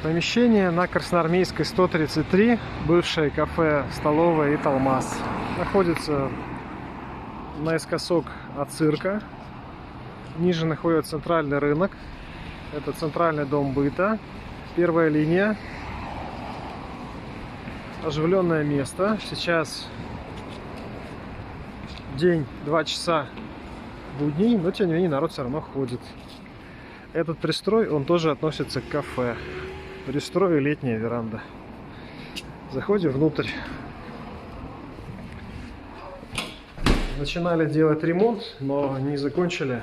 Помещение на Красноармейской 133, бывшее кафе, столовая и Талмас. Находится наискосок от цирка. Ниже находится центральный рынок. Это центральный дом быта. Первая линия. Оживленное место. Сейчас день, 2 часа будней, но тем не менее народ все равно ходит. Этот пристрой, он тоже относится к кафе. Пристрой и летняя веранда. Заходим внутрь. Начинали делать ремонт, но не закончили.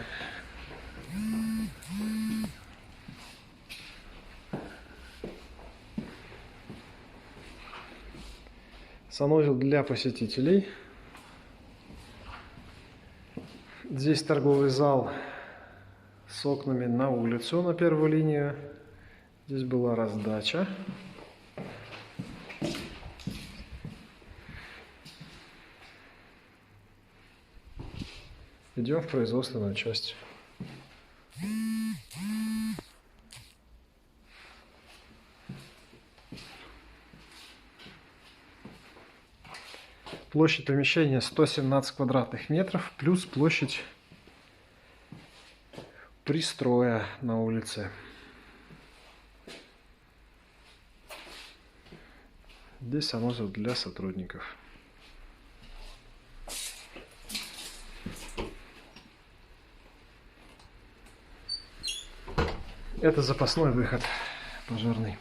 Санузел для посетителей. Здесь торговый зал с окнами на улицу, на первую линию. Здесь была раздача. Идем в производственную часть. Площадь помещения 117 квадратных метров, плюс площадь пристроя на улице. Здесь санузел для сотрудников. Это запасной выход пожарный.